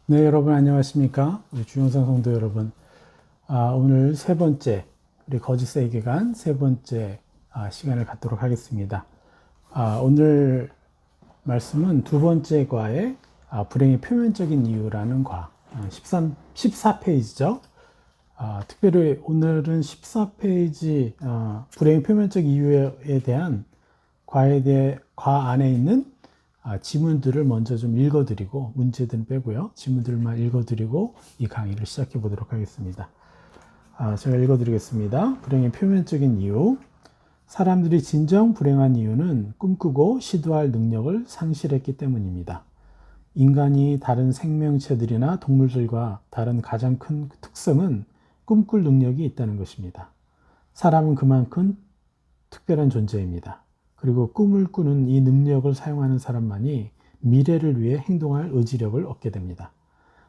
네, 여러분 안녕하십니까? 우리 주영상 성도 여러분. 오늘 세 번째, 우리 거짓 세계관 세 번째 시간을 갖도록 하겠습니다. 오늘 말씀은 두 번째 과의 불행의 표면적인 이유라는 과, 14페이지죠. 특별히 오늘은 14페이지 불행의 표면적 이유에 대한 과 안에 있는 지문들을 먼저 좀 읽어드리고, 문제들은 빼고요. 지문들만 읽어드리고 이 강의를 시작해 보도록 하겠습니다. 제가 읽어드리겠습니다. 불행의 표면적인 이유. 사람들이 진정 불행한 이유는 꿈꾸고 시도할 능력을 상실했기 때문입니다. 인간이 다른 생명체들이나 동물들과 다른 가장 큰 특성은 꿈꿀 능력이 있다는 것입니다. 사람은 그만큼 특별한 존재입니다. 그리고 꿈을 꾸는 이 능력을 사용하는 사람만이 미래를 위해 행동할 의지력을 얻게 됩니다.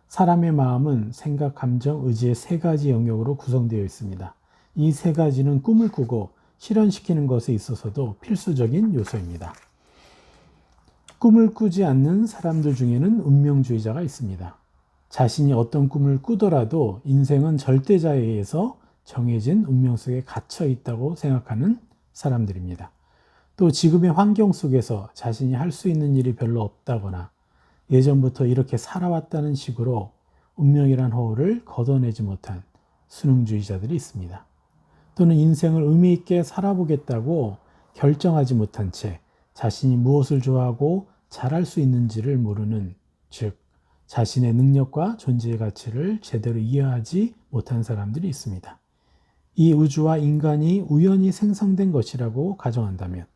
사람의 마음은 생각, 감정, 의지의 세 가지 영역으로 구성되어 있습니다. 이 세 가지는 꿈을 꾸고 실현시키는 것에 있어서도 필수적인 요소입니다. 꿈을 꾸지 않는 사람들 중에는 운명주의자가 있습니다. 자신이 어떤 꿈을 꾸더라도 인생은 절대자에 의해서 정해진 운명 속에 갇혀 있다고 생각하는 사람들입니다. 또 지금의 환경 속에서 자신이 할 수 있는 일이 별로 없다거나 예전부터 이렇게 살아왔다는 식으로 운명이란 허울을 걷어내지 못한 수능주의자들이 있습니다. 또는 인생을 의미 있게 살아보겠다고 결정하지 못한 채 자신이 무엇을 좋아하고 잘할 수 있는지를 모르는, 즉 자신의 능력과 존재의 가치를 제대로 이해하지 못한 사람들이 있습니다. 이 우주와 인간이 우연히 생성된 것이라고 가정한다면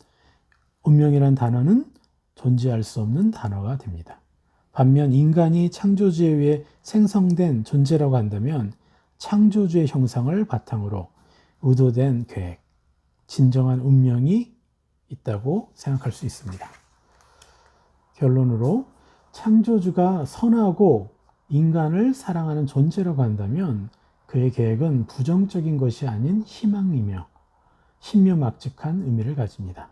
운명이란 단어는 존재할 수 없는 단어가 됩니다. 반면 인간이 창조주에 의해 생성된 존재라고 한다면 창조주의 형상을 바탕으로 의도된 계획, 진정한 운명이 있다고 생각할 수 있습니다. 결론으로 창조주가 선하고 인간을 사랑하는 존재라고 한다면 그의 계획은 부정적인 것이 아닌 희망이며 신묘막측한 의미를 가집니다.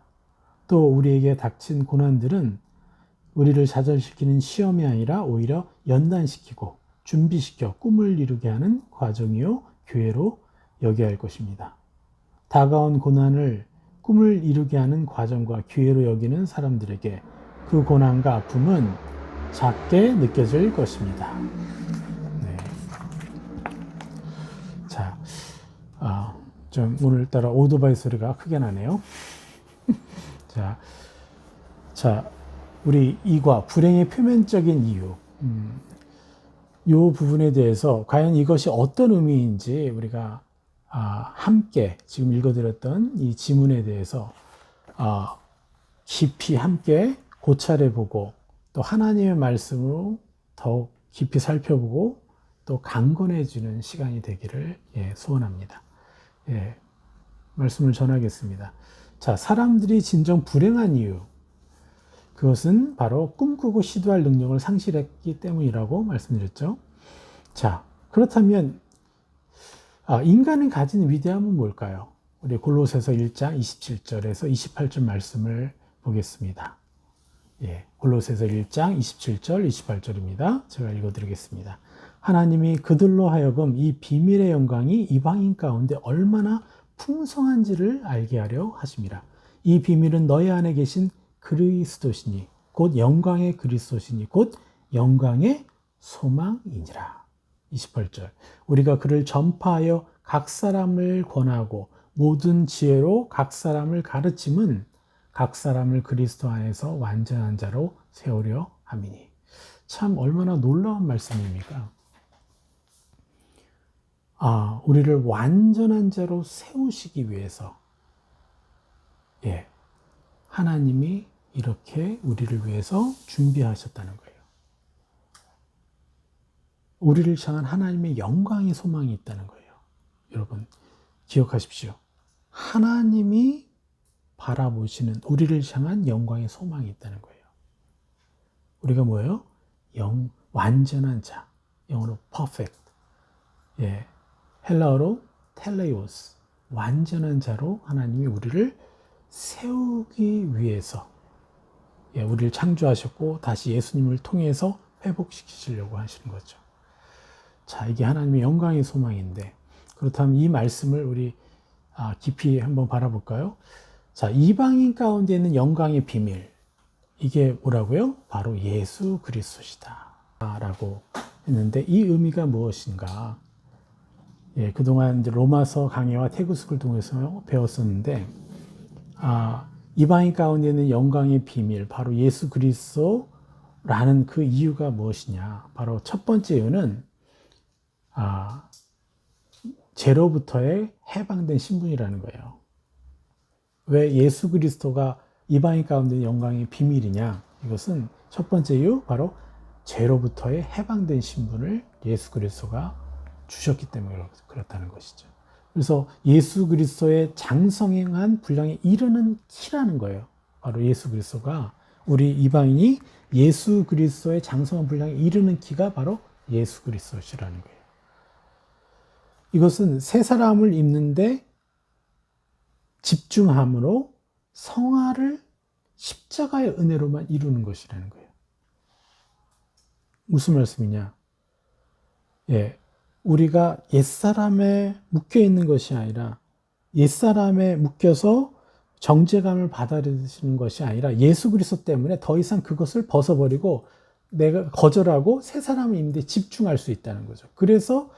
또 우리에게 닥친 고난들은 우리를 좌절시키는 시험이 아니라 오히려 연단시키고 준비시켜 꿈을 이루게 하는 과정이요 기회로 여겨야 할 것입니다. 다가온 고난을 꿈을 이루게 하는 과정과 기회로 여기는 사람들에게 그 고난과 아픔은 작게 느껴질 것입니다. 네. 자, 좀 오늘따라 오토바이 소리가 크게 나네요. 자, 우리 이과 불행의 표면적인 이유, 이 부분에 대해서 과연 이것이 어떤 의미인지 우리가 함께 지금 읽어드렸던 이 지문에 대해서 깊이 함께 고찰해보고 또 하나님의 말씀으로 더욱 깊이 살펴보고 또 강건해지는 시간이 되기를 소원합니다. 말씀을 전하겠습니다. 자, 사람들이 진정 불행한 이유, 그것은 바로 꿈꾸고 시도할 능력을 상실했기 때문이라고 말씀드렸죠. 자, 그렇다면 인간이 가진 위대함은 뭘까요? 우리 골로새서 1장 27절에서 28절 말씀을 보겠습니다. 골로새서 1장 27절, 28절입니다. 제가 읽어드리겠습니다. 하나님이 그들로 하여금 이 비밀의 영광이 이방인 가운데 얼마나 풍성한지를 알게 하려 하심이라. 이 비밀은 너희 안에 계신 그리스도시니 곧 영광의 그리스도시니 곧 영광의 소망이니라. 28절. 우리가 그를 전파하여 각 사람을 권하고 모든 지혜로 각 사람을 가르침은 각 사람을 그리스도 안에서 완전한 자로 세우려 함이니. 참 얼마나 놀라운 말씀입니까? 우리를 완전한 자로 세우시기 위해서 하나님이 이렇게 우리를 위해서 준비하셨다는 거예요. 우리를 향한 하나님의 영광의 소망이 있다는 거예요. 여러분 기억하십시오. 하나님이 바라보시는 우리를 향한 영광의 소망이 있다는 거예요. 우리가 뭐예요? 완전한 자, 영어로 perfect, 헬라어로 텔레오스, 완전한 자로 하나님이 우리를 세우기 위해서 우리를 창조하셨고 다시 예수님을 통해서 회복시키시려고 하시는 거죠. 자, 이게 하나님의 영광의 소망인데, 그렇다면 이 말씀을 우리 깊이 한번 바라볼까요? 자, 이방인 가운데 있는 영광의 비밀, 이게 뭐라고요? 바로 예수 그리스도시다 라고 했는데, 이 의미가 무엇인가? 예, 그동안 이제 로마서 강해와 태구숙을 통해서 배웠었는데, 이방인 가운데 있는 영광의 비밀, 바로 예수 그리스도라는 그 이유가 무엇이냐? 바로 첫 번째 이유는 죄로부터의 해방된 신분이라는 거예요. 왜 예수 그리스도가 이방인 가운데 영광의 비밀이냐? 이것은 첫 번째 이유, 바로 죄로부터의 해방된 신분을 예수 그리스도가 주셨기 때문에 그렇다는 것이죠. 그래서 예수 그리스도의 장성한 분량에 이르는 키라는 거예요. 바로 예수 그리스도가, 우리 이방인이 예수 그리스도의 장성한 분량에 이르는 키가 바로 예수 그리스도시라는 거예요. 이것은 새 사람을 입는데 집중함으로 성화를 십자가의 은혜로만 이루는 것이라는 거예요. 무슨 말씀이냐? 예, 우리가 옛사람에 묶여 있는 것이 아니라, 옛사람에 묶여서 정죄감을 받아들이시는 것이 아니라, 예수 그리스도 때문에 더 이상 그것을 벗어버리고 내가 거절하고 새 사람을 입는데 집중할 수 있다는 거죠. 그래서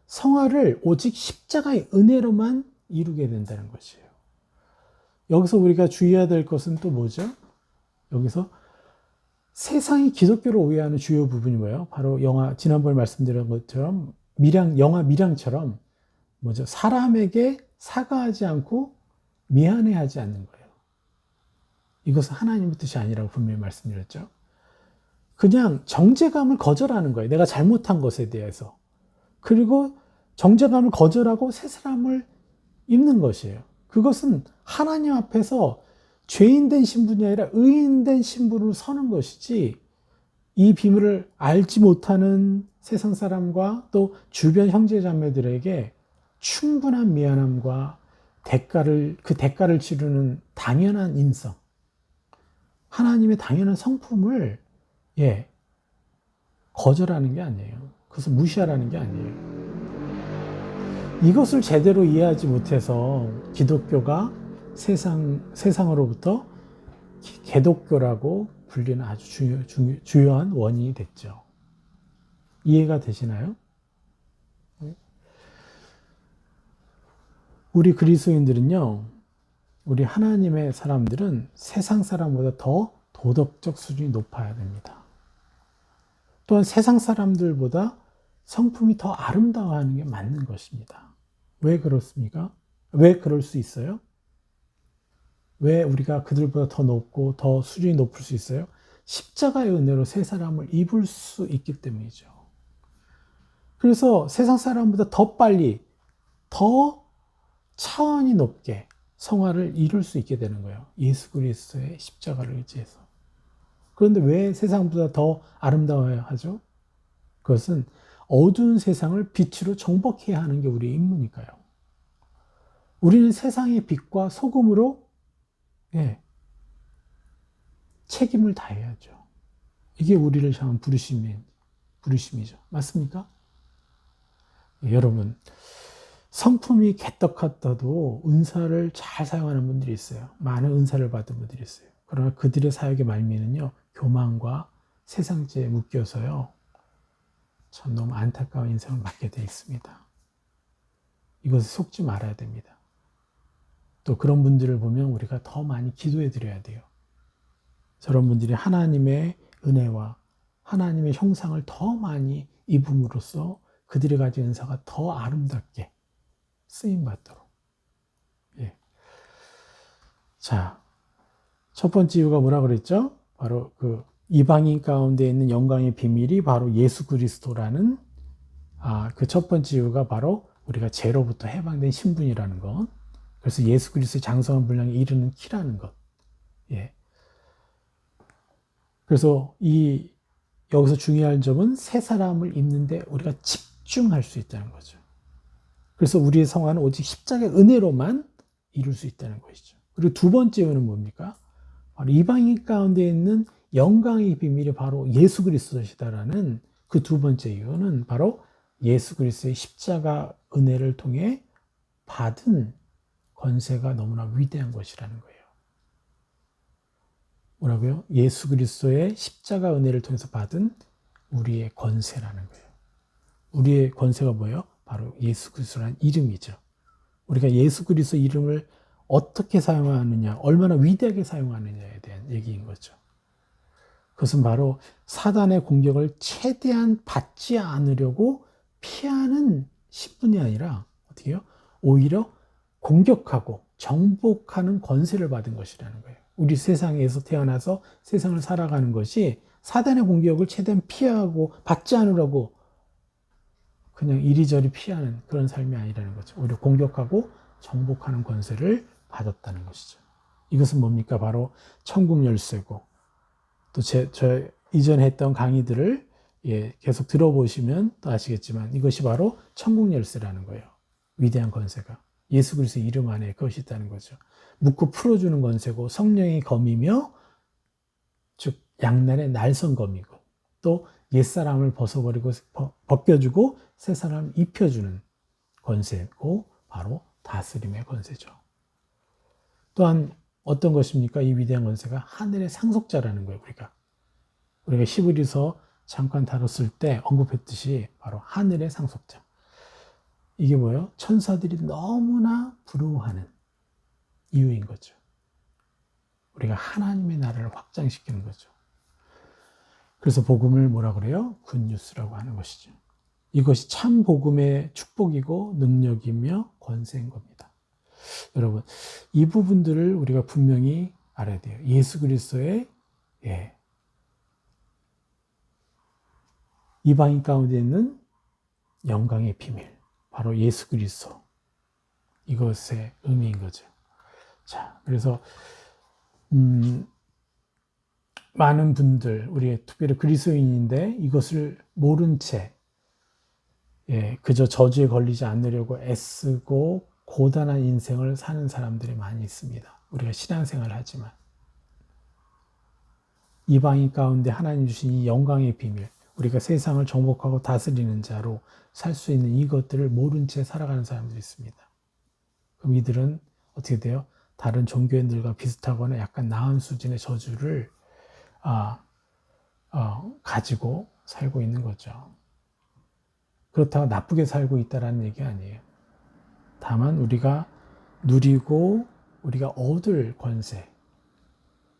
성화를 오직 십자가의 은혜로만 이루게 된다는 것이에요. 여기서 우리가 주의해야 될 것은 또 뭐죠? 여기서 세상이 기독교를 오해하는 주요 부분이 뭐예요? 바로 지난번에 말씀드린 것처럼 영화 밀양처럼 뭐죠? 사람에게 사과하지 않고 미안해하지 않는 거예요. 이것은 하나님의 뜻이 아니라고 분명히 말씀드렸죠. 그냥 정죄감을 거절하는 거예요. 내가 잘못한 것에 대해서. 그리고 정죄감을 거절하고 새 사람을 입는 것이에요. 그것은 하나님 앞에서 죄인된 신분이 아니라 의인된 신분으로 서는 것이지, 이 비밀을 알지 못하는 세상 사람과 또 주변 형제 자매들에게 충분한 미안함과 그 대가를 치르는 당연한 인성, 하나님의 당연한 성품을 거절하는 게 아니에요. 그것을 무시하라는 게 아니에요. 이것을 제대로 이해하지 못해서 기독교가 세상으로부터 개독교라고 불리는 아주 주요한 원인이 됐죠. 이해가 되시나요? 우리 그리스도인들은요, 우리 하나님의 사람들은 세상 사람보다 더 도덕적 수준이 높아야 됩니다. 또한 세상 사람들보다 성품이 더 아름다워하는 게 맞는 것입니다. 왜 그렇습니까? 왜 그럴 수 있어요? 왜 우리가 그들보다 더 높고 더 수준이 높을 수 있어요? 십자가의 은혜로 새 사람을 입을 수 있기 때문이죠. 그래서 세상 사람보다 더 빨리, 더 차원이 높게 성화를 이룰 수 있게 되는 거예요. 예수 그리스도의 십자가를 의지해서. 그런데 왜 세상보다 더 아름다워야 하죠? 그것은 어두운 세상을 빛으로 정복해야 하는 게 우리의 임무니까요. 우리는 세상의 빛과 소금으로 책임을 다해야죠. 이게 우리를 향한 부르심이죠. 맞습니까? 여러분, 성품이 개떡같아도 은사를 잘 사용하는 분들이 있어요. 많은 은사를 받은 분들이 있어요. 그러나 그들의 사역의 말미는요, 교만과 세상죄에 묶여서요, 참 너무 안타까운 인생을 맞게 되어 있습니다. 이것을 속지 말아야 됩니다. 또 그런 분들을 보면 우리가 더 많이 기도해 드려야 돼요. 저런 분들이 하나님의 은혜와 하나님의 형상을 더 많이 입음으로써 그들이 가진 은사가 더 아름답게 쓰임받도록. 자, 첫 번째 이유가 뭐라 그랬죠? 바로 그 이방인 가운데 있는 영광의 비밀이 바로 예수 그리스도라는 그 첫 번째 이유가 바로 우리가 죄로부터 해방된 신분이라는 것. 그래서 예수 그리스도의 장성한 분량에 이르는 키라는 것. 그래서 여기서 중요한 점은 새 사람을 입는데 우리가 집중할 수 있다는 거죠. 그래서 우리의 성화는 오직 십자가의 은혜로만 이룰 수 있다는 것이죠. 그리고 두 번째 이유는 뭡니까? 바로 이방인 가운데 있는 영광의 비밀이 바로 예수 그리스도시다라는 그 두 번째 이유는 바로 예수 그리스도의 십자가 은혜를 통해 받은 권세가 너무나 위대한 것이라는 거예요. 뭐라고요? 예수 그리스도의 십자가 은혜를 통해서 받은 우리의 권세라는 거예요. 우리의 권세가 뭐예요? 바로 예수 그리스도라는 이름이죠. 우리가 예수 그리스도 이름을 어떻게 사용하느냐, 얼마나 위대하게 사용하느냐에 대한 얘기인 거죠. 그것은 바로 사단의 공격을 최대한 받지 않으려고 피하는 신분이 아니라 어떻게 해요? 오히려 공격하고 정복하는 권세를 받은 것이라는 거예요. 우리 세상에서 태어나서 세상을 살아가는 것이 사단의 공격을 최대한 피하고 받지 않으려고 그냥 이리저리 피하는 그런 삶이 아니라는 거죠. 오히려 공격하고 정복하는 권세를 받았다는 것이죠. 이것은 뭡니까? 바로 천국 열쇠고, 또 저 이전에 했던 강의들을 계속 들어보시면 또 아시겠지만 이것이 바로 천국 열쇠라는 거예요. 위대한 권세가 예수 그리스도의 이름 안에 그것이 있다는 거죠. 묶고 풀어주는 권세고, 성령의 검이며, 즉 양날의 날선검이고, 또 옛사람을 벗겨주고 새 사람을 입혀주는 권세고, 바로 다스림의 권세죠. 또한 어떤 것입니까? 이 위대한 권세가 하늘의 상속자라는 거예요. 우리가 히브리서 잠깐 다뤘을 때 언급했듯이 바로 하늘의 상속자. 이게 뭐예요? 천사들이 너무나 부러워하는 이유인 거죠. 우리가 하나님의 나라를 확장시키는 거죠. 그래서 복음을 뭐라 그래요? 굿뉴스라고 하는 것이죠. 이것이 참 복음의 축복이고 능력이며 권세인 겁니다. 여러분, 이 부분들을 우리가 분명히 알아야 돼요. 예수 그리스도의 이방인 가운데 있는 영광의 비밀, 바로 예수 그리스도, 이것의 의미인 거죠. 자, 그래서 많은 분들, 우리 특별히 그리스도인인데 이것을 모른 채 그저 저주에 걸리지 않으려고 애쓰고 고단한 인생을 사는 사람들이 많이 있습니다. 우리가 신앙생활을 하지만 이방인 가운데 하나님 주신 이 영광의 비밀, 우리가 세상을 정복하고 다스리는 자로 살 수 있는 이것들을 모른 채 살아가는 사람들이 있습니다. 그럼 이들은 어떻게 돼요? 다른 종교인들과 비슷하거나 약간 나은 수준의 저주를 가지고 살고 있는 거죠. 그렇다고 나쁘게 살고 있다는 얘기 아니에요. 다만 우리가 누리고 우리가 얻을 권세,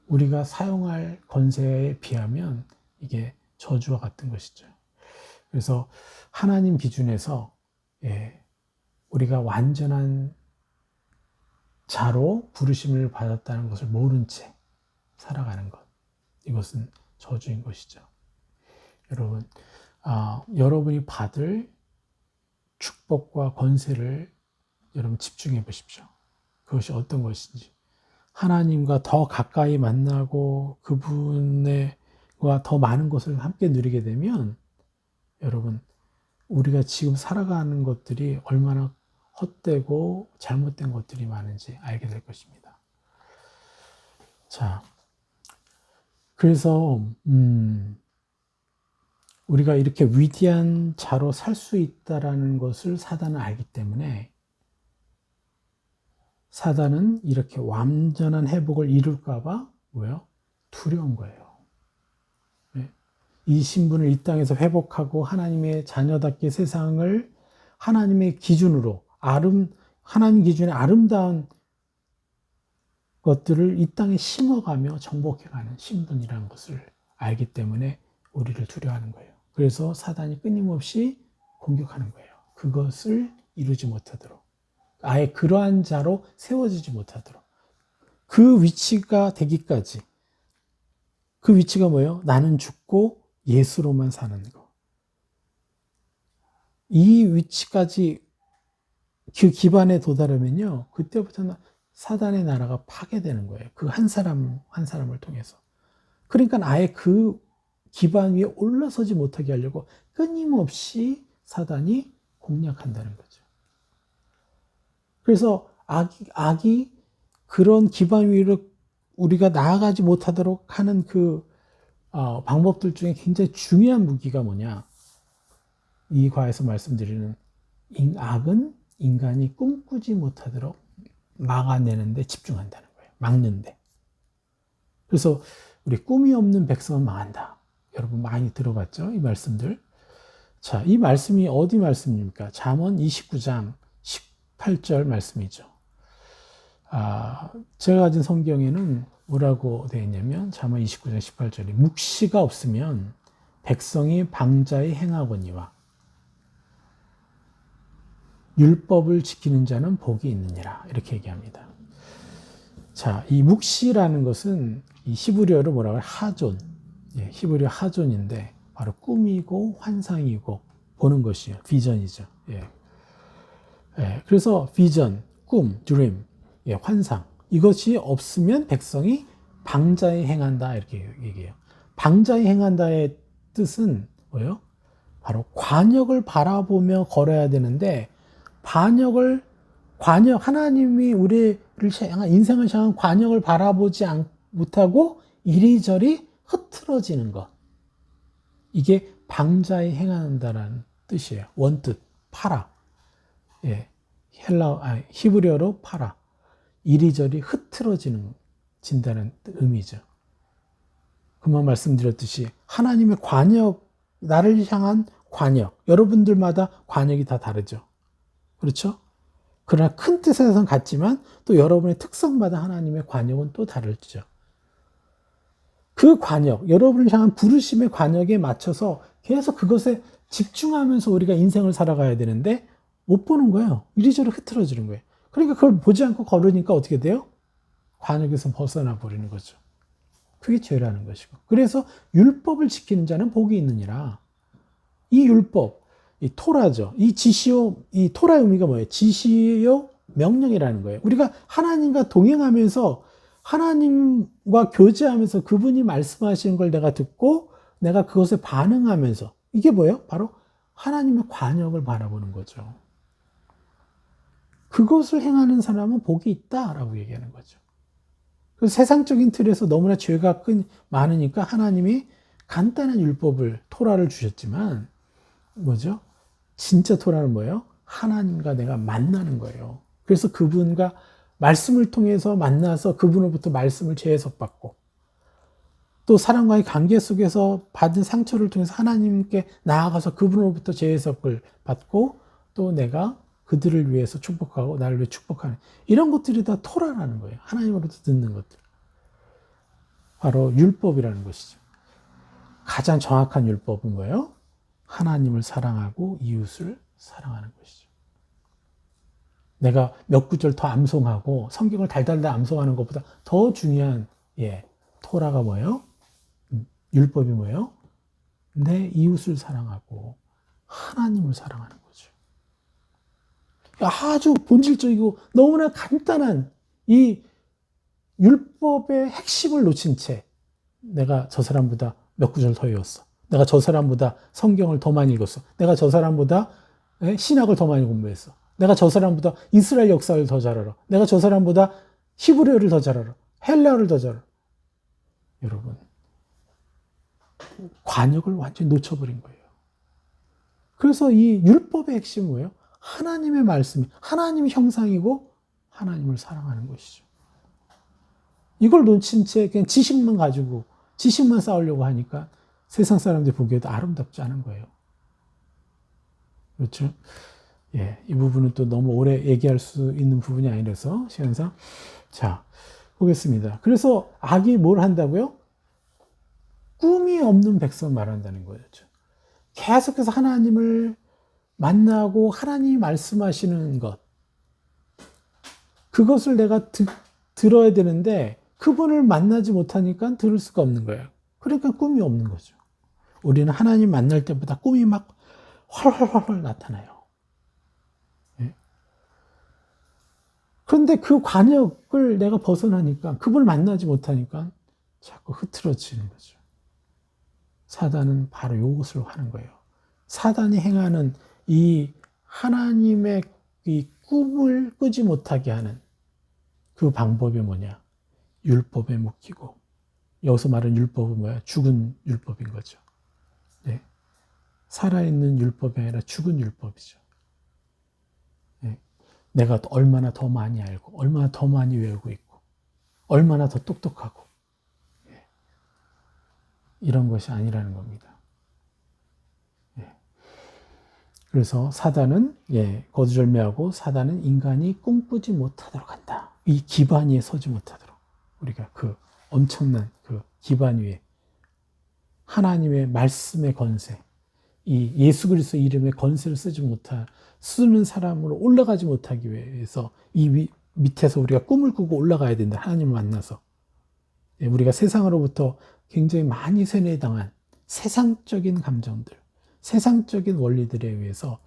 우리가 사용할 권세에 비하면 이게 저주와 같은 것이죠. 그래서 하나님 기준에서 우리가 완전한 자로 부르심을 받았다는 것을 모른 채 살아가는 것, 이것은 저주인 것이죠. 여러분, 여러분이 받을 축복과 권세를 여러분 집중해 보십시오. 그것이 어떤 것인지. 하나님과 더 가까이 만나고 그분과 더 많은 것을 함께 누리게 되면 여러분, 우리가 지금 살아가는 것들이 얼마나 헛되고 잘못된 것들이 많은지 알게 될 것입니다. 자, 그래서 우리가 이렇게 위대한 자로 살 수 있다라는 것을 사단은 알기 때문에 사단은 이렇게 완전한 회복을 이룰까 봐 뭐예요? 두려운 거예요. 이 신분을 이 땅에서 회복하고 하나님의 자녀답게 세상을 하나님의 기준으로 하나님 기준의 아름다운 것들을 이 땅에 심어가며 정복해가는 신분이라는 것을 알기 때문에 우리를 두려워하는 거예요. 그래서 사단이 끊임없이 공격하는 거예요. 그것을 이루지 못하도록, 아예 그러한 자로 세워지지 못하도록, 그 위치가 되기까지. 그 위치가 뭐예요? 나는 죽고 예수로만 사는 거. 이 위치까지 그 기반에 도달하면요, 그때부터는 사단의 나라가 파괴되는 거예요. 그 한 사람을 통해서. 그러니까 아예 그 기반 위에 올라서지 못하게 하려고 끊임없이 사단이 공략한다는 거죠. 그래서 악이 그런 기반 위로 우리가 나아가지 못하도록 하는 그 방법들 중에 굉장히 중요한 무기가 뭐냐? 이 과에서 말씀드리는 악은 인간이 꿈꾸지 못하도록 막아내는데 집중한다는 거예요. 막는데. 그래서 우리 꿈이 없는 백성은 망한다. 여러분 많이 들어봤죠? 이 말씀들. 자, 이 말씀이 어디 말씀입니까? 잠언 29장 18절 말씀이죠. 제가 가진 성경에는 뭐라고 되어 있냐면 잠언 29장 18절이 묵시가 없으면 백성이 방자히 행하거니와 율법을 지키는 자는 복이 있느니라 이렇게 얘기합니다. 자, 이 묵시라는 것은 이 히브리어로 뭐라고 해요? 하존. 예, 히브리어 하존인데 바로 꿈이고 환상이고 보는 것이요. 비전이죠. 예. 예, 그래서 비전, 꿈, 드림, 예, 환상 이것이 없으면 백성이 방자히 행한다 이렇게 얘기해요. 방자히 행한다의 뜻은 뭐예요? 바로 관역을 바라보며 걸어야 되는데 관역 하나님이 우리를 향한 인생을 향한 관역을 바라보지 못하고 이리저리 흐트러지는 것 이게 방자히 행한다라는 뜻이에요. 원뜻 파라 예, 히브리어로 파라 이리저리 흐트러진다는 의미죠. 그만 말씀드렸듯이 하나님의 관역 나를 향한 관역 여러분들마다 관역이 다 다르죠. 그렇죠? 그러나 큰 뜻에서는 같지만 또 여러분의 특성마다 하나님의 관역은 또 다르죠. 그 관역, 여러분을 향한 부르심의 관역에 맞춰서 계속 그것에 집중하면서 우리가 인생을 살아가야 되는데 못 보는 거예요. 이리저리 흐트러지는 거예요. 그러니까 그걸 보지 않고 걸으니까 어떻게 돼요? 관역에서 벗어나 버리는 거죠. 그게 죄라는 것이고. 그래서 율법을 지키는 자는 복이 있느니라. 이 율법, 이 토라죠. 이 지시요, 이 토라의 의미가 뭐예요? 지시요 명령이라는 거예요. 우리가 하나님과 동행하면서 하나님과 교제하면서 그분이 말씀하시는 걸 내가 듣고 내가 그것에 반응하면서 이게 뭐예요? 바로 하나님의 관역을 바라보는 거죠. 그것을 행하는 사람은 복이 있다라고 얘기하는 거죠. 그래서 세상적인 틀에서 너무나 죄가 많으니까 하나님이 간단한 율법을 토라를 주셨지만 뭐죠? 진짜 토라는 뭐예요? 하나님과 내가 만나는 거예요. 그래서 그분과 말씀을 통해서 만나서 그분으로부터 말씀을 재해석받고 또 사람과의 관계 속에서 받은 상처를 통해서 하나님께 나아가서 그분으로부터 재해석을 받고 또 내가 그들을 위해서 축복하고 나를 위해 축복하는 이런 것들이 다 토라라는 거예요. 하나님으로부터 듣는 것들. 바로 율법이라는 것이죠. 가장 정확한 율법은 뭐예요? 하나님을 사랑하고 이웃을 사랑하는 것이죠. 내가 몇 구절 더 암송하고 성경을 달달달 암송하는 것보다 더 중요한 토라가 뭐예요? 율법이 뭐예요? 내 이웃을 사랑하고 하나님을 사랑하는 거죠. 아주 본질적이고 너무나 간단한 이 율법의 핵심을 놓친 채 내가 저 사람보다 몇 구절 더 외웠어. 내가 저 사람보다 성경을 더 많이 읽었어. 내가 저 사람보다 신학을 더 많이 공부했어. 내가 저 사람보다 이스라엘 역사를 더 잘 알아. 내가 저 사람보다 히브리어를 더 잘 알아. 헬라어를 더 잘 알아. 여러분, 관역을 완전히 놓쳐버린 거예요. 그래서 이 율법의 핵심은 뭐예요? 하나님의 말씀이 하나님의 형상이고 하나님을 사랑하는 것이죠. 이걸 놓친 채 그냥 지식만 가지고 지식만 쌓으려고 하니까 세상 사람들이 보기에도 아름답지 않은 거예요. 그렇죠? 예, 이 부분은 또 너무 오래 얘기할 수 있는 부분이 아니라서 시간상 자 보겠습니다. 그래서 악이 뭘 한다고요? 꿈이 없는 백성 말한다는 거죠. 계속해서 하나님을 만나고 하나님이 말씀하시는 것 그것을 내가 들어야 되는데 그분을 만나지 못하니까 들을 수가 없는 거예요. 그러니까 꿈이 없는 거죠. 우리는 하나님 만날 때보다 꿈이 막 훨훨훨 나타나요. 예? 그런데 그 관역을 내가 벗어나니까 그분을 만나지 못하니까 자꾸 흐트러지는 거죠. 사단은 바로 이것을 하는 거예요. 사단이 행하는 이 하나님의 이 꿈을 꾸지 못하게 하는 그 방법이 뭐냐? 율법에 묶이고 여기서 말하는 율법은 뭐야? 죽은 율법인 거죠. 예. 살아있는 율법이 아니라 죽은 율법이죠. 예. 내가 얼마나 더 많이 알고, 얼마나 더 많이 외우고 있고, 얼마나 더 똑똑하고, 예. 이런 것이 아니라는 겁니다. 예. 그래서 사단은, 예, 거두절미하고 사단은 인간이 꿈꾸지 못하도록 한다. 이 기반 위에 서지 못하도록. 우리가 그 엄청난 그 기반 위에 하나님의 말씀의 권세, 이 예수 그리스도 이름의 권세를 쓰는 사람으로 올라가지 못하기 위해서 이 밑에서 우리가 꿈을 꾸고 올라가야 된다. 하나님을 만나서. 우리가 세상으로부터 굉장히 많이 세뇌당한 세상적인 감정들, 세상적인 원리들에 의해서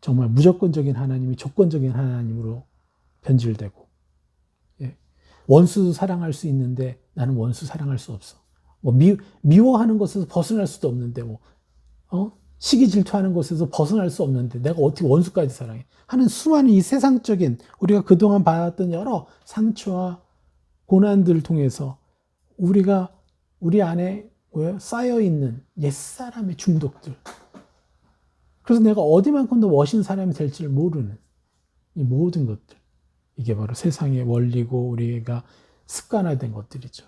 정말 무조건적인 하나님이 조건적인 하나님으로 변질되고, 원수도 사랑할 수 있는데 나는 원수 사랑할 수 없어. 미워하는 것에서 벗어날 수도 없는데, 시기 질투하는 것에서 벗어날 수 없는데 내가 어떻게 원수까지 사랑해? 하는 수많은 이 세상적인 우리가 그동안 받았던 여러 상처와 고난들을 통해서 우리가 우리 안에 쌓여있는 옛사람의 중독들. 그래서 내가 어디만큼 더 멋진 사람이 될지를 모르는 이 모든 것들. 이게 바로 세상의 원리고 우리가 습관화된 것들이죠.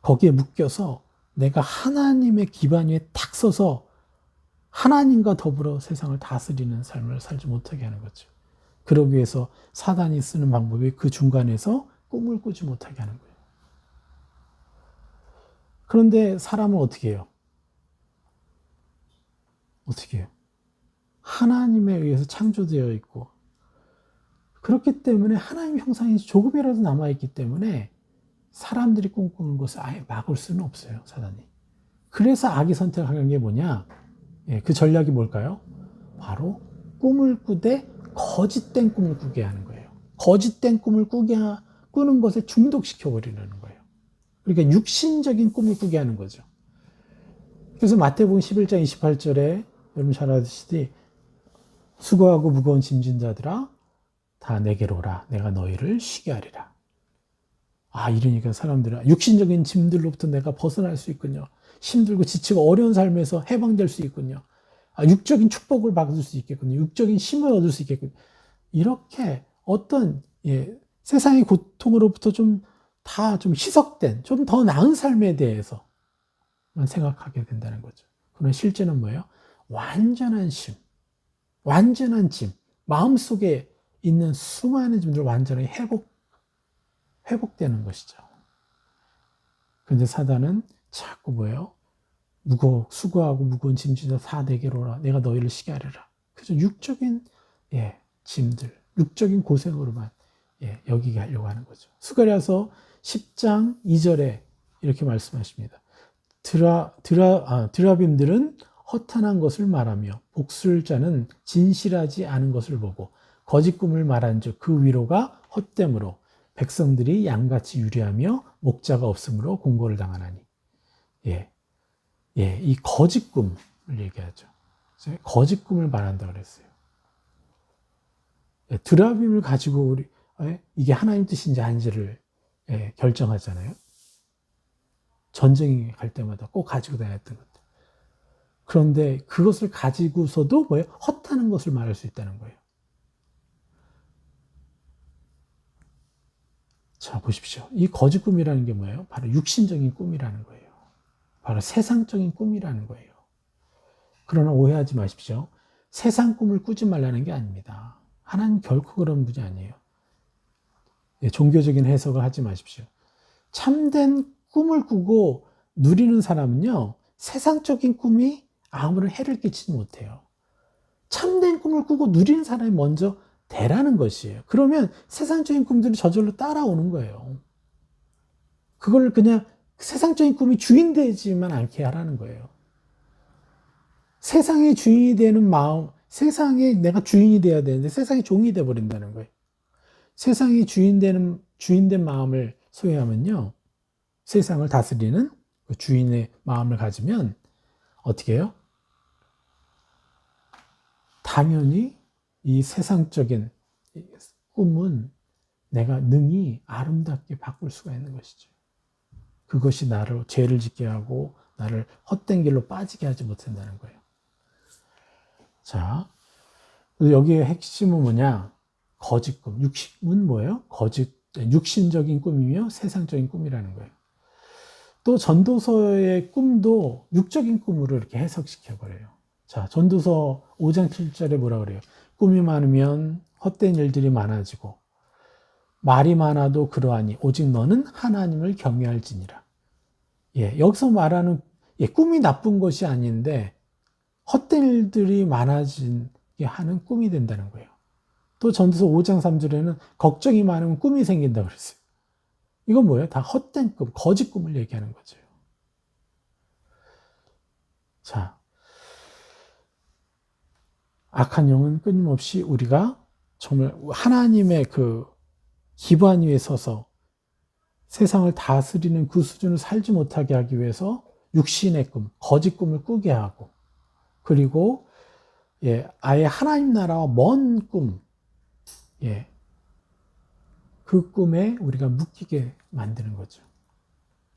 거기에 묶여서 내가 하나님의 기반 위에 탁 서서 하나님과 더불어 세상을 다스리는 삶을 살지 못하게 하는 거죠. 그러기 위해서 사단이 쓰는 방법이 그 중간에서 꿈을 꾸지 못하게 하는 거예요. 그런데 사람은 어떻게 해요? 어떻게 해요? 하나님에 의해서 창조되어 있고, 그렇기 때문에 하나님의 형상이 조금이라도 남아있기 때문에 사람들이 꿈꾸는 것을 아예 막을 수는 없어요, 사단이. 그래서 악이 선택하는 게 뭐냐? 그 전략이 뭘까요? 바로 꿈을 꾸되 거짓된 꿈을 꾸게 하는 거예요. 거짓된 꿈을 꾸는 것에 중독시켜버리는 거예요. 그러니까 육신적인 꿈을 꾸게 하는 거죠. 그래서 마태복음 11장 28절에 여러분 잘 아시듯이 수고하고 무거운 짐진 자들아 다 내게로 오라. 내가 너희를 쉬게 하리라. 이러니까 사람들은 육신적인 짐들로부터 내가 벗어날 수 있군요. 힘들고 지치고 어려운 삶에서 해방될 수 있군요. 육적인 축복을 받을 수 있겠군요. 육적인 힘을 얻을 수 있겠군요. 이렇게 어떤 세상의 고통으로부터 좀 희석된, 좀 더 나은 삶에 대해서만 생각하게 된다는 거죠. 그러나 실제는 뭐예요? 완전한 짐, 마음속에 있는 수많은 짐들 완전히 회복되는 것이죠. 그런데 사단은 자꾸 뭐예요? 수고하고 무거운 짐지다 다 내게로 오라. 내가 너희를 쉬게 하리라. 그래서 육적인 짐들, 육적인 고생으로만 여기게 하려고 하는 거죠. 스가랴서 10장 2절에 이렇게 말씀하십니다. 드라빔들은 허탄한 것을 말하며 복술자는 진실하지 않은 것을 보고 거짓 꿈을 말한즉 그 위로가 헛됨으로 백성들이 양같이 유리하며 목자가 없으므로 공고를 당하나니. 이 거짓 꿈을 얘기하죠. 거짓 꿈을 말한다고 그랬어요. 드라빔을 가지고 이게 하나님 뜻인지 아닌지를 결정하잖아요. 전쟁에 갈 때마다 꼭 가지고 다녔던 것들. 그런데 그것을 가지고서도 헛하는 것을 말할 수 있다는 거예요. 자, 보십시오. 이 거짓 꿈이라는 게 뭐예요? 바로 육신적인 꿈이라는 거예요. 바로 세상적인 꿈이라는 거예요. 그러나 오해하지 마십시오. 세상 꿈을 꾸지 말라는 게 아닙니다. 하나님 결코 그런 분이 아니에요. 종교적인 해석을 하지 마십시오. 참된 꿈을 꾸고 누리는 사람은요, 세상적인 꿈이 아무런 해를 끼치지 못해요. 참된 꿈을 꾸고 누리는 사람이 먼저 되라는 것이에요. 그러면 세상적인 꿈들이 저절로 따라오는 거예요. 그걸 그냥 세상적인 꿈이 주인 되지만 않게 하라는 거예요. 세상의 주인이 되는 마음, 세상에 내가 주인이 돼야 되는데 세상의 종이 되어버린다는 거예요. 세상의 주인된 마음을 소유하면요, 세상을 다스리는 그 주인의 마음을 가지면 어떻게 해요? 당연히 이 세상적인 꿈은 내가 능히 아름답게 바꿀 수가 있는 것이죠. 그것이 나를 죄를 짓게 하고 나를 헛된 길로 빠지게 하지 못한다는 거예요. 자, 여기에 핵심은 뭐냐? 거짓 꿈. 육신은 뭐예요? 육신적인 꿈이며 세상적인 꿈이라는 거예요. 또 전도서의 꿈도 육적인 꿈으로 이렇게 해석시켜 버려요. 자, 전도서 5장 7절에 뭐라 그래요? 꿈이 많으면 헛된 일들이 많아지고 말이 많아도 그러하니 오직 너는 하나님을 경외할지니라. 예, 여기서 말하는 꿈이 나쁜 것이 아닌데 헛된 일들이 많아지게 하는 꿈이 된다는 거예요. 또 전도서 5장 3절에는 걱정이 많으면 꿈이 생긴다고 그랬어요. 이건 뭐예요? 다 헛된 꿈, 거짓 꿈을 얘기하는 거죠. 자, 악한 영은 끊임없이 우리가 정말 하나님의 그 기반 위에 서서 세상을 다스리는 그 수준을 살지 못하게 하기 위해서 육신의 꿈, 거짓 꿈을 꾸게 하고, 그리고 아예 하나님 나라와 먼 꿈, 그 꿈에 우리가 묶이게 만드는 거죠.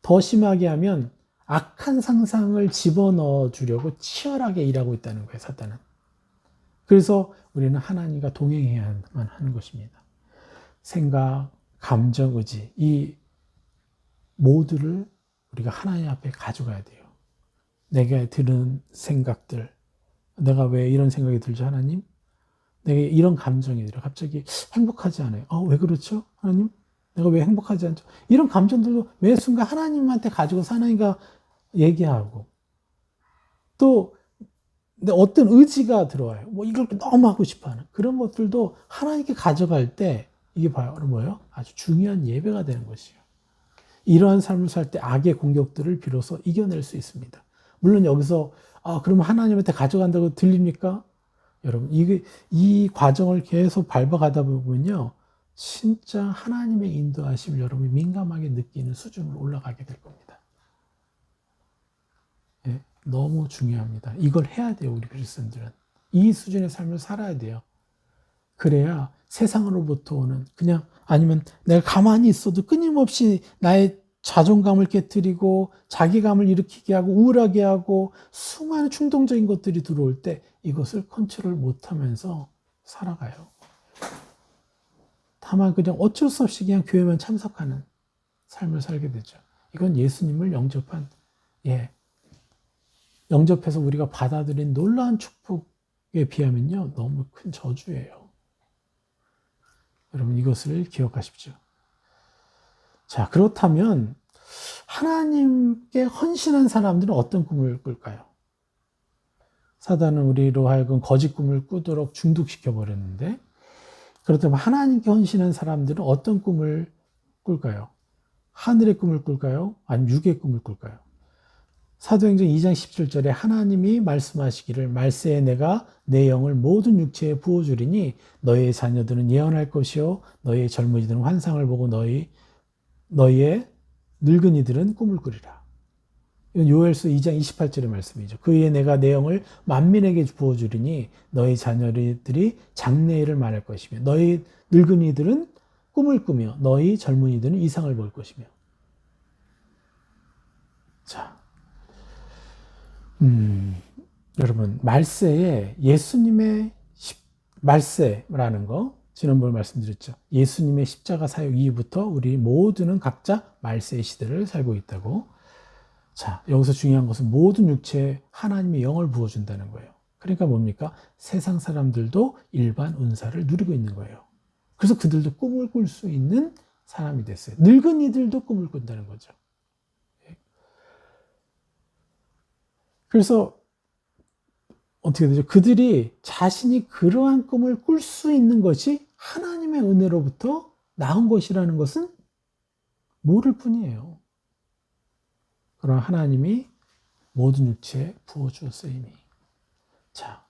더 심하게 하면 악한 상상을 집어넣어 주려고 치열하게 일하고 있다는 거예요, 사탄은. 그래서 우리는 하나님과 동행해야만 하는 것입니다. 생각, 감정, 의지, 이 모두를 우리가 하나님 앞에 가져가야 돼요. 내가 드는 생각들, 내가 왜 이런 생각이 들죠, 하나님? 내가 이런 감정이 들어. 갑자기 행복하지 않아요. 왜 그렇죠? 하나님? 내가 왜 행복하지 않죠? 이런 감정들도 매 순간 하나님한테 가지고서 하나님과 얘기하고, 또 어떤 의지가 들어와요. 이걸 너무 하고 싶어 하는 그런 것들도 하나님께 가져갈 때 이게 바로 뭐예요? 아주 중요한 예배가 되는 것이에요. 이러한 삶을 살 때 악의 공격들을 비로소 이겨낼 수 있습니다. 물론 여기서 그러면 하나님한테 가져간다고 들립니까? 여러분, 이 과정을 계속 밟아가다 보면요, 진짜 하나님의 인도하심을 여러분이 민감하게 느끼는 수준으로 올라가게 될 겁니다. 예, 너무 중요합니다. 이걸 해야 돼요, 우리 그리스도인들은. 이 수준의 삶을 살아야 돼요. 그래야 세상으로부터 오는 아니면 내가 가만히 있어도 끊임없이 나의 자존감을 깨트리고 자기감을 일으키게 하고 우울하게 하고 수많은 충동적인 것들이 들어올 때 이것을 컨트롤 못하면서 살아가요. 다만 그냥 어쩔 수 없이 그냥 교회만 참석하는 삶을 살게 되죠. 이건 예수님을 영접해서 우리가 받아들인 놀라운 축복에 비하면요, 너무 큰 저주예요. 여러분, 이것을 기억하십시오. 자, 그렇다면 하나님께 헌신한 사람들은 어떤 꿈을 꿀까요? 사단은 우리로 하여금 거짓 꿈을 꾸도록 중독시켜 버렸는데, 그렇다면 하나님께 헌신한 사람들은 어떤 꿈을 꿀까요? 하늘의 꿈을 꿀까요? 아니면 육의 꿈을 꿀까요? 사도행전 2장 17절에 하나님이 말씀하시기를 말세에 내가 내 영을 모든 육체에 부어주리니 너희의 자녀들은 예언할 것이요 너희의 젊은이들은 환상을 보고 너희의 늙은이들은 꿈을 꾸리라. 이건 요엘서 2장 28절의 말씀이죠. 그에 내가 내 영을 만민에게 부어주리니 너희 자녀들이 장래일을 말할 것이며 너희 늙은이들은 꿈을 꾸며 너희 젊은이들은 이상을 볼 것이며. 자, 여러분, 말세에 예수님의 말세라는 거 지난번에 말씀드렸죠. 예수님의 십자가 사역 이후부터 우리 모두는 각자 말세의 시대를 살고 있다고. 자, 여기서 중요한 것은 모든 육체에 하나님의 영을 부어준다는 거예요. 그러니까 뭡니까? 세상 사람들도 일반 은사를 누리고 있는 거예요. 그래서 그들도 꿈을 꿀 수 있는 사람이 됐어요. 늙은이들도 꿈을 꾼다는 거죠. 그래서 어떻게 되죠? 그들이 자신이 그러한 꿈을 꿀 수 있는 것이 하나님의 은혜로부터 나온 것이라는 것은 모를 뿐이에요. 그러나 하나님이 모든 육체에 부어주었어요, 이미. 자,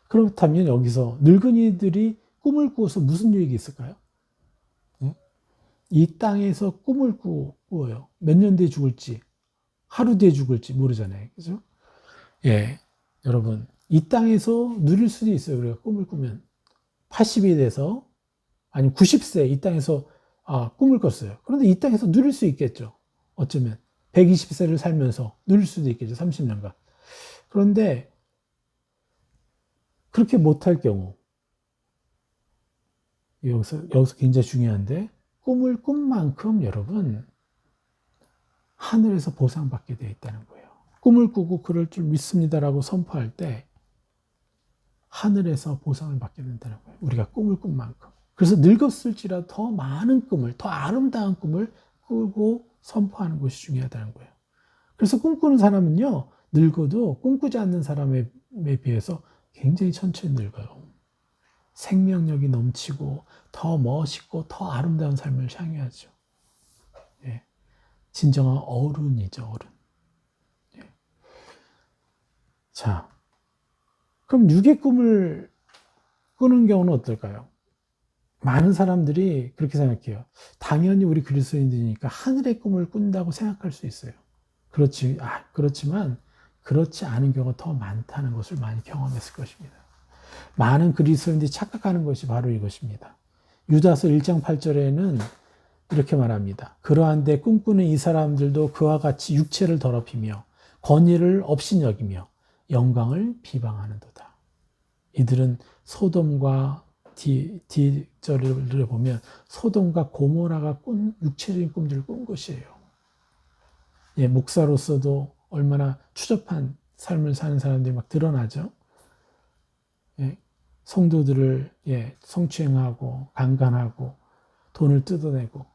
그렇다면 여기서 늙은이들이 꿈을 꾸어서 무슨 유익이 있을까요? 이 땅에서 꿈을 꾸어요. 몇 년 뒤에 죽을지, 하루 뒤에 죽을지 모르잖아요. 그죠? 여러분, 이 땅에서 누릴 수도 있어요. 우리가 꿈을 꾸면 80이 돼서 아니면 90세 이 땅에서 꿈을 꿨어요. 그런데 이 땅에서 누릴 수 있겠죠. 어쩌면 120세를 살면서 누릴 수도 있겠죠. 30년간. 그런데 그렇게 못할 경우, 여기서 굉장히 중요한데, 꿈을 꾼 만큼 여러분 하늘에서 보상받게 되어 있다는 거예요. 꿈을 꾸고 그럴 줄 믿습니다라고 선포할 때 하늘에서 보상을 받게 된다는 거예요. 우리가 꿈을 꾼 만큼. 그래서 늙었을지라도 더 많은 꿈을, 더 아름다운 꿈을 꾸고 선포하는 것이 중요하다는 거예요. 그래서 꿈꾸는 사람은요, 늙어도 꿈꾸지 않는 사람에 비해서 굉장히 천천히 늙어요. 생명력이 넘치고 더 멋있고 더 아름다운 삶을 향해하죠. 예. 진정한 어른이죠, 어른. 예. 자, 그럼 육의 꿈을 꾸는 경우는 어떨까요? 많은 사람들이 그렇게 생각해요. 당연히 우리 그리스도인들이니까 하늘의 꿈을 꾼다고 생각할 수 있어요. 그렇지만 그렇지 않은 경우가 더 많다는 것을 많이 경험했을 것입니다. 많은 그리스도인들이 착각하는 것이 바로 이것입니다. 유다서 1장 8절에는 이렇게 말합니다. 그러한데 꿈꾸는 이 사람들도 그와 같이 육체를 더럽히며 권위를 업신여기며 영광을 비방하는도다. 이들은 소돔과 D절을 보면 소돔과 고모라가 꾼 육체적인 꿈들을 꾼 것이에요. 예, 목사로서도 얼마나 추접한 삶을 사는 사람들이 막 드러나죠. 예, 성도들을 성추행하고 강간하고 돈을 뜯어내고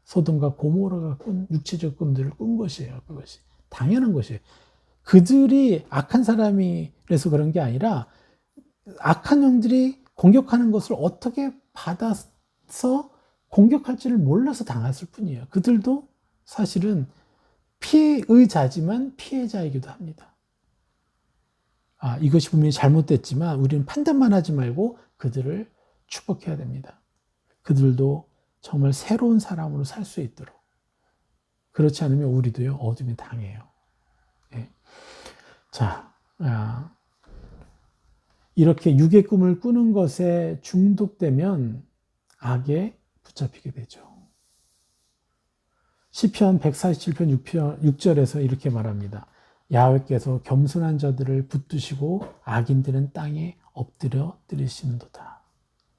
소돔과 고모라가 꾼 육체적 꿈들을 꾼 것이에요. 그것이 당연한 것이에요. 그들이 악한 사람이라서 그런 게 아니라 악한 영들이 공격하는 것을 어떻게 받아서 공격할지를 몰라서 당했을 뿐이에요. 그들도 사실은 피의자지만 피해자이기도 합니다. 이것이 분명히 잘못됐지만 우리는 판단만 하지 말고 그들을 축복해야 됩니다. 그들도 정말 새로운 사람으로 살 수 있도록. 그렇지 않으면 우리도요, 어둠에 당해요. 예. 자, 이렇게 육의 꿈을 꾸는 것에 중독되면 악에 붙잡히게 되죠. 시편 147편 6절에서 이렇게 말합니다. 야훼께서 겸손한 자들을 붙드시고 악인들은 땅에 엎드려 들이시는도다.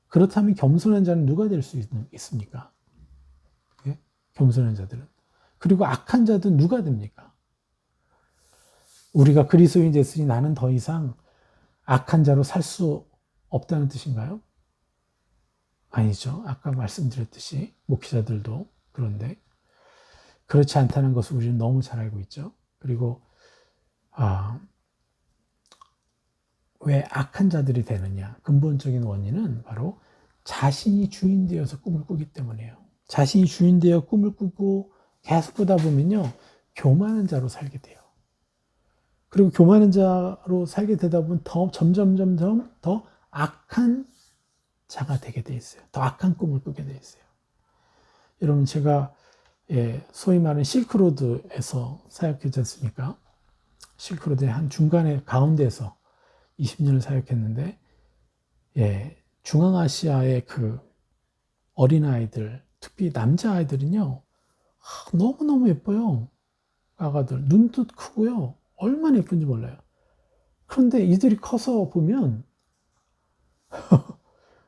그렇다면 겸손한 자는 누가 될 수 있습니까? 예? 겸손한 자들은. 그리고 악한 자들은 누가 됩니까? 우리가 그리스도인 됐으니 나는 더 이상 악한 자로 살 수 없다는 뜻인가요? 아니죠. 아까 말씀드렸듯이 목회자들도 그런데 그렇지 않다는 것을 우리는 너무 잘 알고 있죠. 그리고 왜 악한 자들이 되느냐? 근본적인 원인은 바로 자신이 주인 되어서 꿈을 꾸기 때문이에요. 자신이 주인 되어 꿈을 꾸고 계속 꾸다 보면요, 교만한 자로 살게 돼요. 그리고 교만한 자로 살게 되다 보면 점점 더 악한 자가 되게 돼 있어요. 더 악한 꿈을 꾸게 돼 있어요. 여러분, 제가 소위 말하는 실크로드에서 사역했지 않습니까? 실크로드의 한 중간에 가운데에서 20년을 사역했는데, 중앙아시아의 그 어린아이들, 특히 남자아이들은요, 너무너무 예뻐요. 아가들. 눈도 크고요. 얼마나 예쁜지 몰라요. 그런데 이들이 커서 보면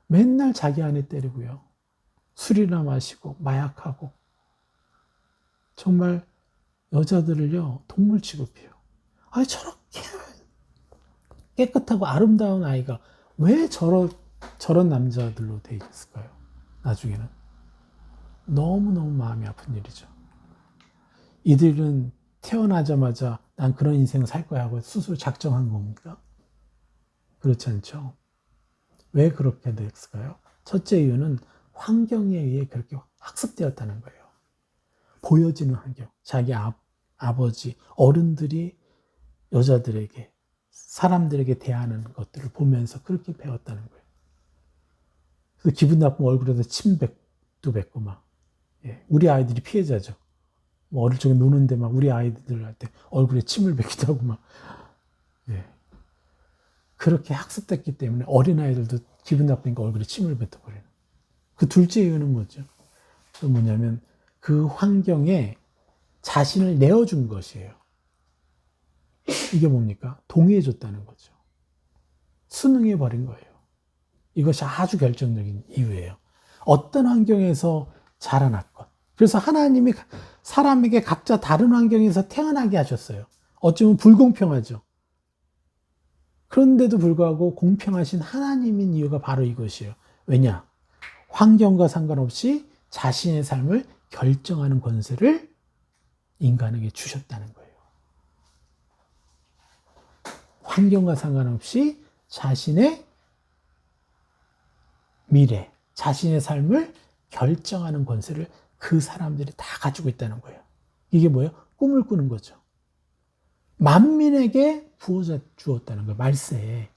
맨날 자기 아내 때리고요. 술이나 마시고 마약하고 정말 여자들을요, 동물 취급해요. 저렇게 깨끗하고 아름다운 아이가 왜 저런 남자들로 돼 있을까요? 나중에는. 너무너무 마음이 아픈 일이죠. 이들은 태어나자마자 난 그런 인생을 살 거야 하고 스스로 작정한 겁니까? 그렇지 않죠. 왜 그렇게 됐을까요? 첫째 이유는 환경에 의해 그렇게 학습되었다는 거예요. 보여지는 환경. 자기 아버지, 어른들이 여자들에게, 사람들에게 대하는 것들을 보면서 그렇게 배웠다는 거예요. 그래서 기분 나쁘면 얼굴에다 침도 뱉고 막. 우리 아이들이 피해자죠. 어릴 적에 노는데 막 우리 아이들한테 얼굴에 침을 뱉기도 하고 막. 그렇게 학습됐기 때문에 어린아이들도 기분 나쁘니까 얼굴에 침을 뱉어버리는. 그 둘째 이유는 뭐죠? 뭐냐면 그 환경에 자신을 내어준 것이에요. 이게 뭡니까? 동의해줬다는 거죠. 순응해버린 거예요. 이것이 아주 결정적인 이유예요. 어떤 환경에서 자라났건. 그래서 하나님이 사람에게 각자 다른 환경에서 태어나게 하셨어요. 어쩌면 불공평하죠. 그런데도 불구하고 공평하신 하나님인 이유가 바로 이것이에요. 왜냐? 환경과 상관없이 자신의 삶을 결정하는 권세를 인간에게 주셨다는 거예요. 환경과 상관없이 자신의 미래, 자신의 삶을 결정하는 권세를 그 사람들이 다 가지고 있다는 거예요. 이게 뭐예요? 꿈을 꾸는 거죠. 만민에게 부어 주었다는 거예요. 말세에.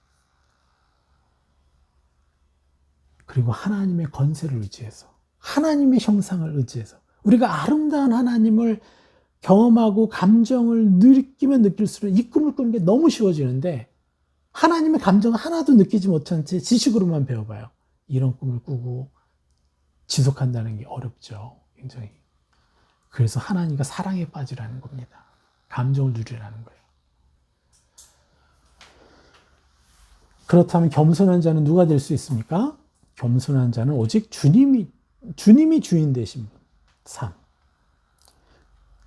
그리고 하나님의 권세를 의지해서, 하나님의 형상을 의지해서, 우리가 아름다운 하나님을 경험하고 감정을 느끼면 느낄수록 이 꿈을 꾸는 게 너무 쉬워지는데, 하나님의 감정을 하나도 느끼지 못한 채 지식으로만 배워봐요. 이런 꿈을 꾸고 지속한다는 게 어렵죠. 굉장히. 그래서 하나님과 사랑에 빠지라는 겁니다. 감정을 누리라는 거예요. 그렇다면 겸손한 자는 누가 될 수 있습니까? 겸손한 자는 오직 주님이 주인 되신 삶.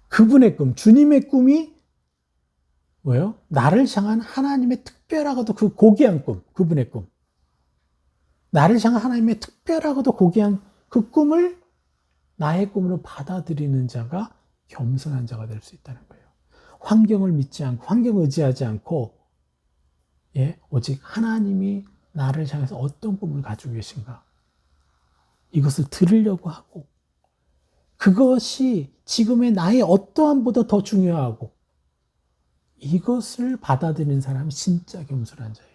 그분의 꿈, 주님의 꿈이 뭐예요? 나를 향한 하나님의 특별하고도 그 고귀한 꿈, 그분의 꿈. 나를 향한 하나님의 특별하고도 고귀한 그 꿈을 나의 꿈으로 받아들이는 자가 겸손한 자가 될 수 있다는 거예요. 환경을 믿지 않고, 환경을 의지하지 않고, 오직 하나님이 나를 향해서 어떤 꿈을 가지고 계신가. 이것을 들으려고 하고, 그것이 지금의 나의 어떠함보다 더 중요하고, 이것을 받아들이는 사람이 진짜 겸손한 자예요.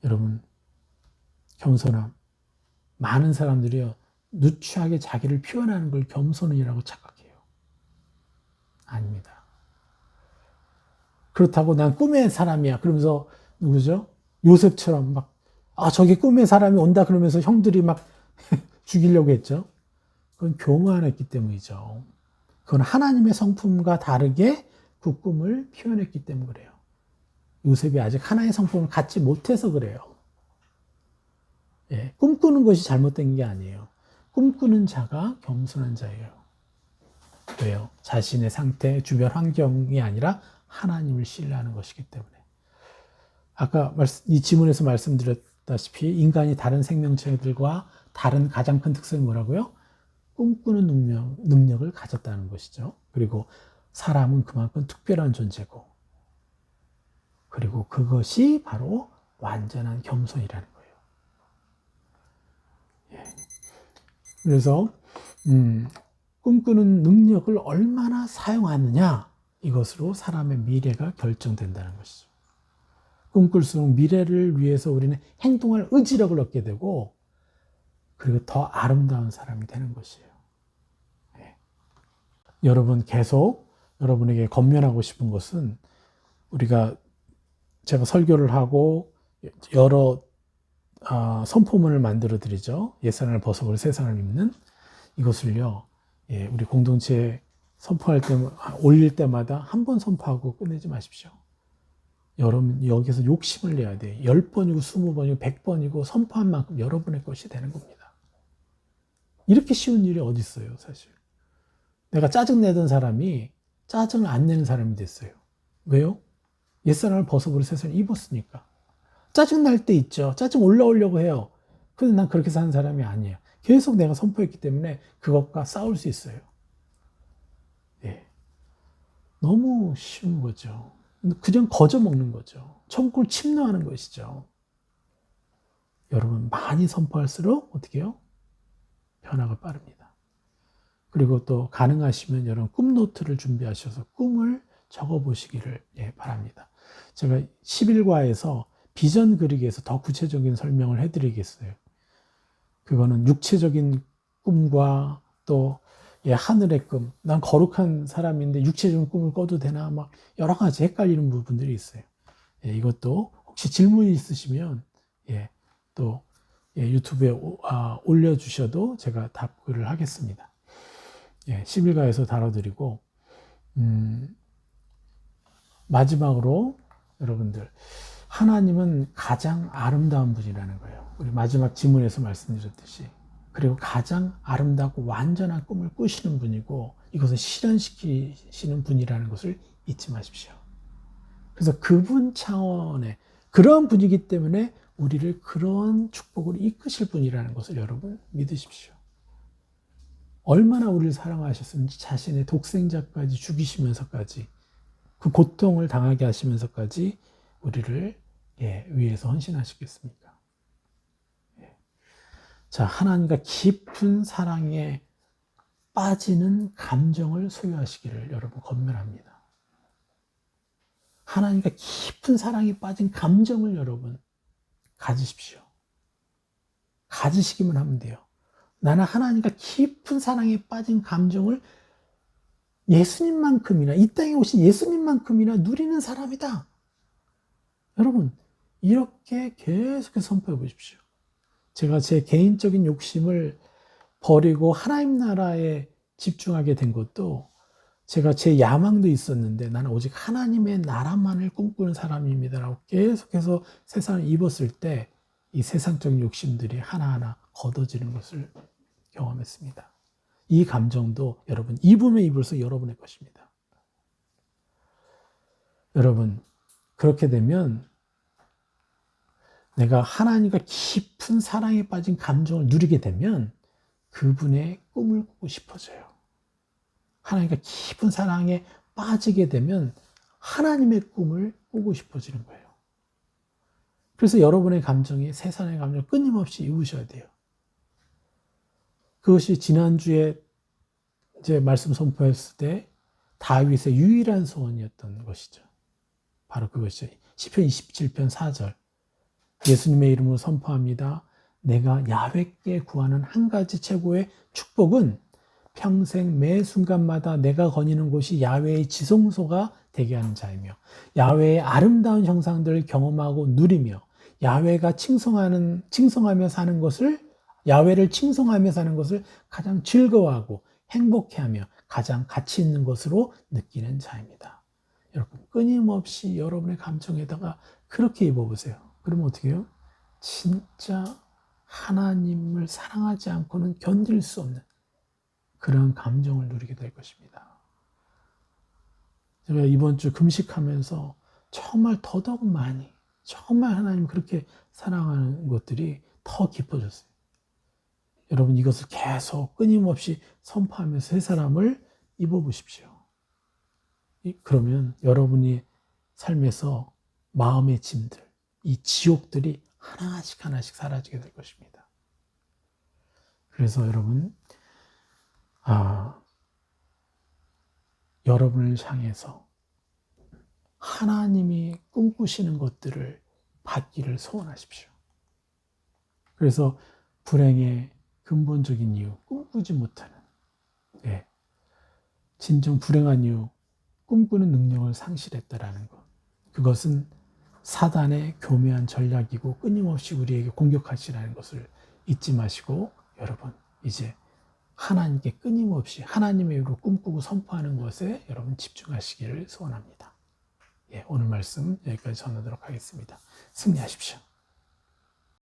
여러분, 겸손함. 많은 사람들이요, 누추하게 자기를 표현하는 걸 겸손이라고 착각해요. 아닙니다. 그렇다고 난 꿈의 사람이야. 그러면서, 누구죠? 요셉처럼 막, 저게 꿈의 사람이 온다 그러면서 형들이 막 죽이려고 했죠. 그건 교만했기 때문이죠. 그건 하나님의 성품과 다르게 그 꿈을 표현했기 때문에 그래요. 요셉이 아직 하나의 성품을 갖지 못해서 그래요. 꿈꾸는 것이 잘못된 게 아니에요. 꿈꾸는 자가 겸손한 자예요. 왜요? 자신의 상태, 주변 환경이 아니라 하나님을 신뢰하는 것이기 때문에. 아까 이 지문에서 말씀드렸다시피 인간이 다른 생명체들과 다른 가장 큰 특성이 뭐라고요? 꿈꾸는 능력을 가졌다는 것이죠. 그리고 사람은 그만큼 특별한 존재고, 그리고 그것이 바로 완전한 겸손이라는 거예요. 그래서 꿈꾸는 능력을 얼마나 사용하느냐, 이것으로 사람의 미래가 결정된다는 것이죠. 꿈꿀수록 미래를 위해서 우리는 행동할 의지력을 얻게 되고, 그리고 더 아름다운 사람이 되는 것이에요. 여러분, 계속 여러분에게 권면하고 싶은 것은, 제가 설교를 하고 여러 선포문을 만들어 드리죠. 옛사람을 벗어버리고 새사람을 입는 이것을요, 우리 공동체에 선포할 때, 올릴 때마다 한 번 선포하고 끝내지 마십시오. 여러분, 여기서 욕심을 내야 돼요. 10번이고 20번이고 100번이고 선포한 만큼 여러분의 것이 되는 겁니다. 이렇게 쉬운 일이 어디 있어요, 사실. 내가 짜증내던 사람이 짜증을 안 내는 사람이 됐어요. 왜요? 옛사람을 벗어버리고 새사람을 입었으니까. 짜증날 때 있죠. 짜증 올라오려고 해요. 근데 난 그렇게 사는 사람이 아니에요. 계속 내가 선포했기 때문에 그것과 싸울 수 있어요. 너무 쉬운 거죠. 그냥 거저 먹는 거죠. 천국을 침노하는 것이죠. 여러분, 많이 선포할수록 어떻게 해요? 변화가 빠릅니다. 그리고 또 가능하시면 여러분 꿈 노트를 준비하셔서 꿈을 적어보시기를 바랍니다. 제가 11과에서 비전 그리기에서 더 구체적인 설명을 해드리겠어요. 그거는 육체적인 꿈과 또 하늘의 꿈, 난 거룩한 사람인데 육체적인 꿈을 꿔도 되나, 막 여러 가지 헷갈리는 부분들이 있어요. 이것도 혹시 질문이 있으시면 또 유튜브에 올려주셔도 제가 답글을 하겠습니다. 11가에서 다뤄드리고, 마지막으로 여러분들, 하나님은 가장 아름다운 분이라는 거예요. 우리 마지막 지문에서 말씀드렸듯이. 그리고 가장 아름답고 완전한 꿈을 꾸시는 분이고, 이것을 실현시키시는 분이라는 것을 잊지 마십시오. 그래서 그분 차원의 그런 분이기 때문에 우리를 그런 축복으로 이끄실 분이라는 것을 여러분 믿으십시오. 얼마나 우리를 사랑하셨는지 자신의 독생자까지 죽이시면서까지 그 고통을 당하게 하시면서까지 우리를 위해서 헌신하시겠습니까? 자, 하나님과 깊은 사랑에 빠지는 감정을 소유하시기를 여러분 권면합니다. 하나님과 깊은 사랑에 빠진 감정을 여러분 가지십시오. 가지시기만 하면 돼요. 나는 하나님과 깊은 사랑에 빠진 감정을 예수님만큼이나, 이 땅에 오신 예수님만큼이나 누리는 사람이다. 여러분, 이렇게 계속해서 선포해 보십시오. 제가 제 개인적인 욕심을 버리고 하나님 나라에 집중하게 된 것도, 제가 제 야망도 있었는데 나는 오직 하나님의 나라만을 꿈꾸는 사람입니다라고 계속해서 세상을 입었을 때 이 세상적인 욕심들이 하나하나 걷어지는 것을 경험했습니다. 이 감정도 여러분 입으면 입을수록 여러분의 것입니다. 여러분, 그렇게 되면 내가 하나님과 깊은 사랑에 빠진 감정을 누리게 되면 그분의 꿈을 꾸고 싶어져요. 하나님과 깊은 사랑에 빠지게 되면 하나님의 꿈을 꾸고 싶어지는 거예요. 그래서 여러분의 감정이 세상의 감정을 끊임없이 입으셔야 돼요. 그것이 지난주에 이제 말씀 선포했을 때 다윗의 유일한 소원이었던 것이죠. 바로 그것이죠. 시편 27편 4절. 예수님의 이름으로 선포합니다. 내가 야훼께 구하는 한 가지 최고의 축복은 평생 매 순간마다 내가 거니는 곳이 야훼의 지성소가 되게 하는 자이며, 야훼의 아름다운 형상들을 경험하고 누리며, 야훼가 칭송하며 사는 것을, 야훼를 칭송하며 사는 것을 가장 즐거워하고 행복해하며 가장 가치 있는 것으로 느끼는 자입니다. 여러분, 끊임없이 여러분의 감정에다가 그렇게 입어보세요. 그러면 어떻게 해요? 진짜 하나님을 사랑하지 않고는 견딜 수 없는 그런 감정을 누리게 될 것입니다. 제가 이번 주 금식하면서 정말 더더욱 많이, 정말 하나님을 그렇게 사랑하는 것들이 더 깊어졌어요. 여러분, 이것을 계속 끊임없이 선포하면서 세 사람을 입어보십시오. 그러면 여러분이 삶에서 마음의 짐들, 이 지옥들이 하나씩 하나씩 사라지게 될 것입니다. 그래서 여러분, 여러분을 향해서 하나님이 꿈꾸시는 것들을 받기를 소원하십시오. 그래서 불행의 근본적인 이유, 꿈꾸지 못하는, 진정 불행한 이유, 꿈꾸는 능력을 상실했다라는 것. 그것은 사단의 교묘한 전략이고 끊임없이 우리에게 공격하시라는 것을 잊지 마시고, 여러분, 이제 하나님께 끊임없이 하나님의 이유로 꿈꾸고 선포하는 것에 여러분 집중하시기를 소원합니다. 오늘 말씀 여기까지 전하도록 하겠습니다. 승리하십시오.